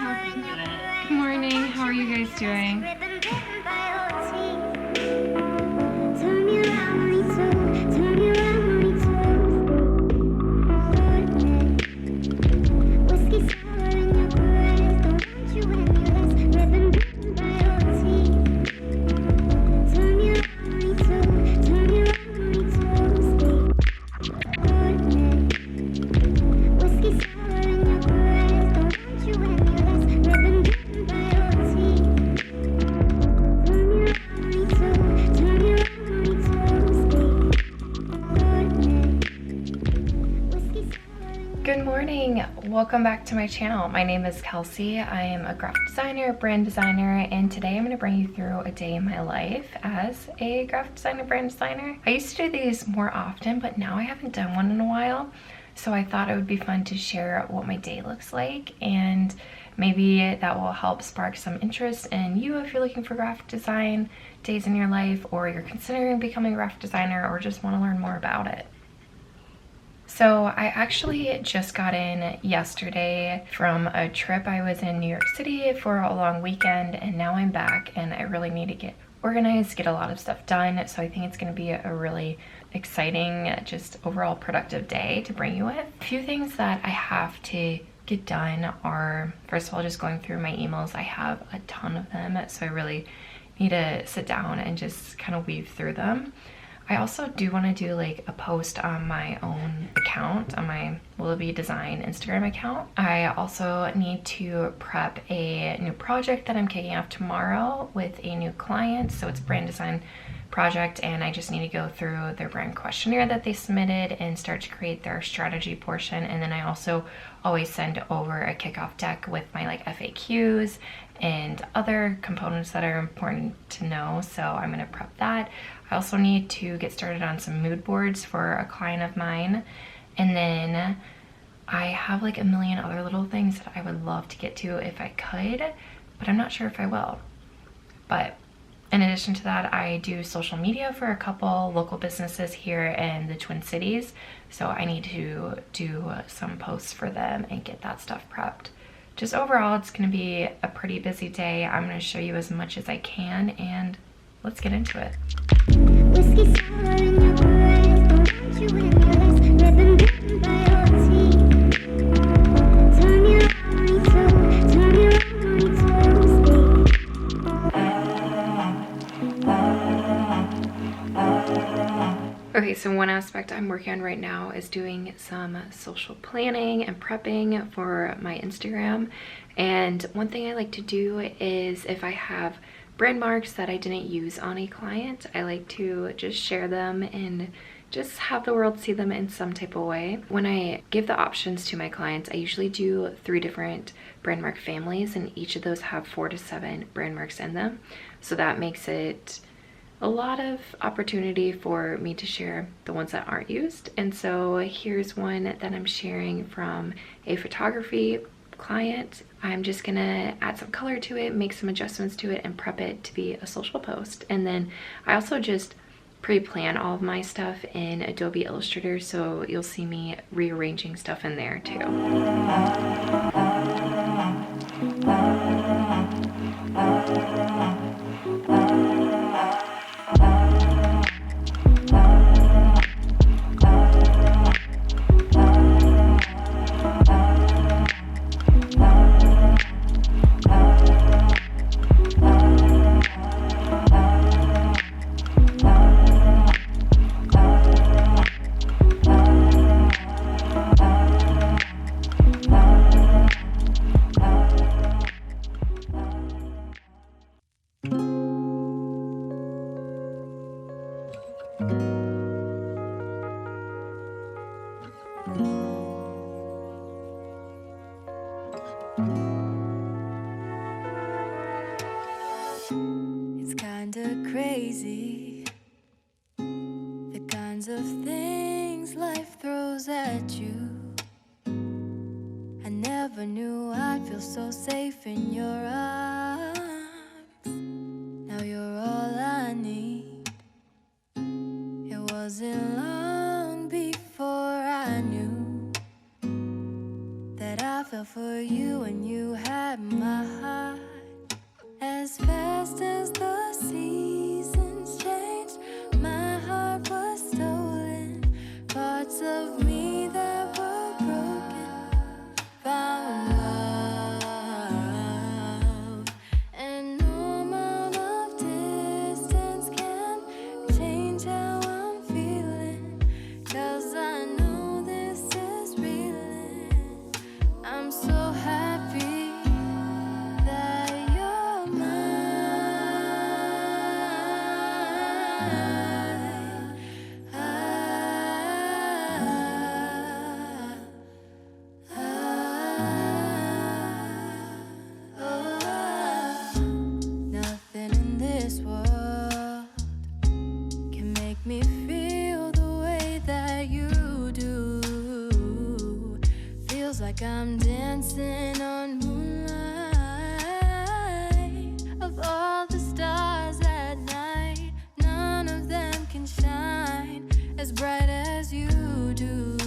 Good morning. How are you guys doing? Good morning. Welcome back to my channel. My name is Kelsey. I am a graphic designer, brand designer, and today I'm going to bring you through a day in my life as a graphic designer, brand designer. I used to do these more often, but now I haven't done one in a while. So I thought it would be fun to share what my day looks like, and maybe that will help spark some interest in you if you're looking for graphic design days in your life, or you're considering becoming a graphic designer, or just want to learn more about it. So I actually just got in yesterday from a trip. I was in New York City for a long weekend, and now I'm back and I really need to get organized, get a lot of stuff done. So I think it's going to be a really exciting, just overall productive day to bring you with. A few things that I have to get done are, first of all, just going through my emails. I have a ton of them, so I really need to sit down and just kind of weave through them. I also do want to do like a post on my own account, on my Will It Be Design Instagram account. I also need to prep a new project that I'm kicking off tomorrow with a new client. So it's a brand design project, and I just need to go through their brand questionnaire that they submitted and start to create their strategy portion. And then I also always send over a kickoff deck with my like FAQs and other components that are important to know. So I'm going to prep that. I also need to get started on some mood boards for a client of mine. And then I have like a million other little things that I would love to get to if I could, but I'm not sure if I will. But in addition to that, I do social media for a couple local businesses here in the Twin Cities. So I need to do some posts for them and get that stuff prepped. Just overall, it's going to be a pretty busy day. I'm going to show you as much as I can, and let's get into it. Whiskey sour in your eyes, don't want you in your legs, ribbon bitten by your teeth. Turn me around, turn me around. Okay, so one aspect I'm working on right now is doing some social planning and prepping for my Instagram. And one thing I like to do is, if I have brand marks that I didn't use on a client, I like to just share them and just have the world see them in some type of way. When I give the options to my clients, I usually do 3 different brand mark families, and each of those have 4 to 7 brand marks in them. So that makes it a lot of opportunity for me to share the ones that aren't used. And so here's one that I'm sharing from a photography client. I'm just gonna add some color to it, make some adjustments to it, and prep it to be a social post. And then I also just pre-plan all of my stuff in Adobe Illustrator, so you'll see me rearranging stuff in there too. It's kinda crazy, the kinds of things life throws at you. I never knew I'd feel so safe in your arms. Now you're all I need. It wasn't long before I knew that that I fell for you when you had my heart. As fast as the seasons changed, my heart was stolen. Parts of me that were broken found love. And no amount of distance can change how I'm feeling, 'cause I know this is real. I'm so happy that you're mine. Nothing in this world can make me feel the way that you do. Feels like I'm dancing on moonlight. Of all the stars at night, none of them can shine as bright as you do.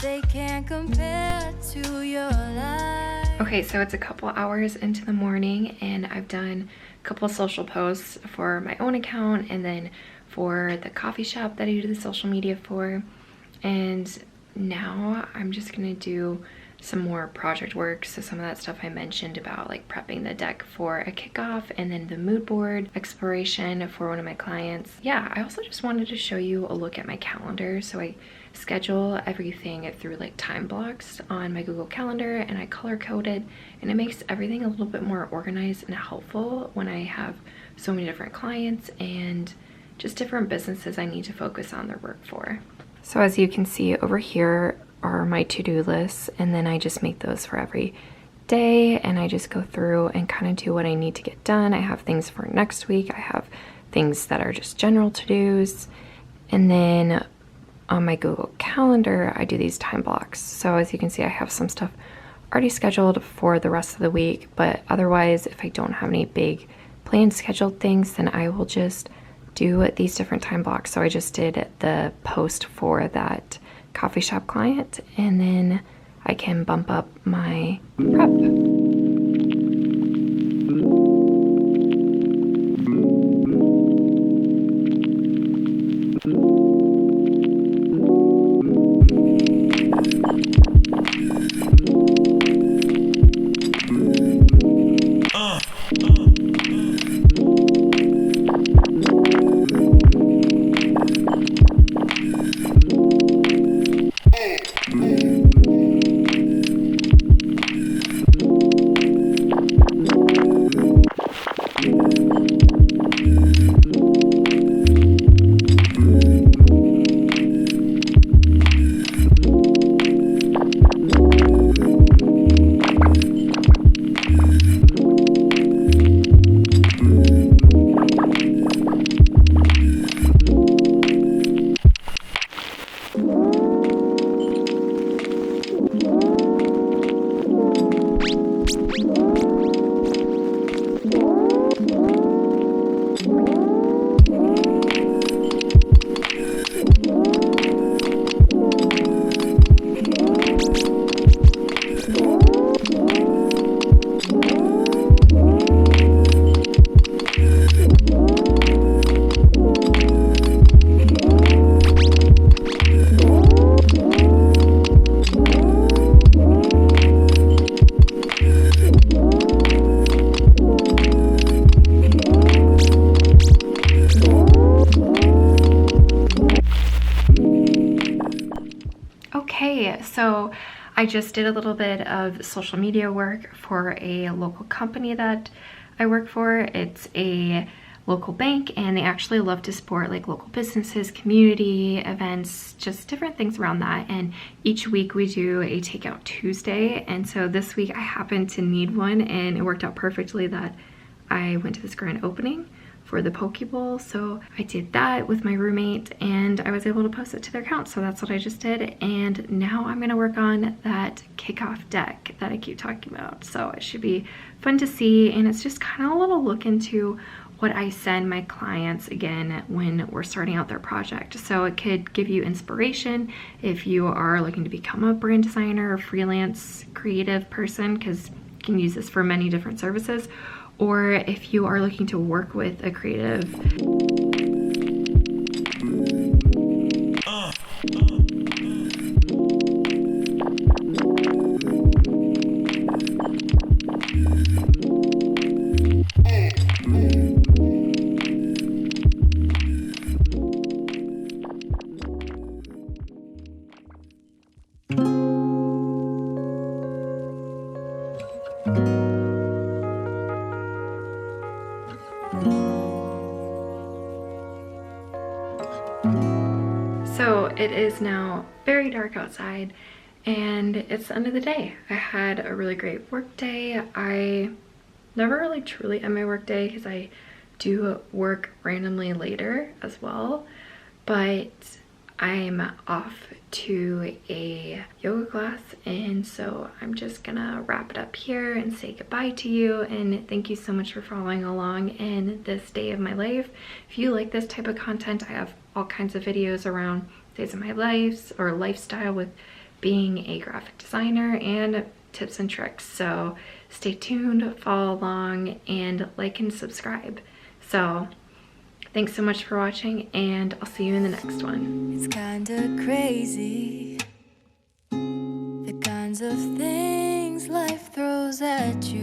They can't compare to your light. Okay, so it's a couple hours into the morning and I've done a couple social posts for my own account and then for the coffee shop that I do the social media for. And now I'm just gonna do some more project work. So some of that stuff I mentioned about like prepping the deck for a kickoff and then the mood board exploration for one of my clients. Yeah, I also just wanted to show you a look at my calendar. So I schedule everything through like time blocks on my Google Calendar and I color code it, and it makes everything a little bit more organized and helpful when I have so many different clients and just different businesses I need to focus on their work for. So as you can see over here are my to-do lists, and then I just make those for every day and I just go through and kind of do what I need to get done. I have things for next week, I have things that are just general to-dos, and then on my Google Calendar I do these time blocks. So as you can see I have some stuff already scheduled for the rest of the week, but otherwise if I don't have any big planned scheduled things then I will just do these different time blocks. So I just did the post for that coffee shop client and then I can bump up my prep. So I just did a little bit of social media work for a local company that I work for. It's a local bank and they actually love to support like local businesses, community events, just different things around that. And each week we do a takeout Tuesday. And so this week I happened to need one and it worked out perfectly that I went to this grand opening for the poke bowl. So I did that with my roommate and I was able to post it to their account. So that's what I just did. And now I'm gonna work on that kickoff deck that I keep talking about. So it should be fun to see. And it's just kind of a little look into what I send my clients again when we're starting out their project. So it could give you inspiration if you are looking to become a brand designer or freelance creative person, because you can use this for many different services, or if you are looking to work with a creative. So it is now very dark outside and it's the end of the day. I had a really great work day. I never really truly end my work day because I do work randomly later as well, but I'm off to a yoga class, and so I'm just gonna wrap it up here and say goodbye to you, and thank you so much for following along in this day of my life. If you like this type of content, I have all kinds of videos around days of my life or lifestyle with being a graphic designer and tips and tricks. So stay tuned, follow along, and like and subscribe. So thanks so much for watching, and I'll see you in the next one. It's kinda crazy, the kinds of things life throws at you.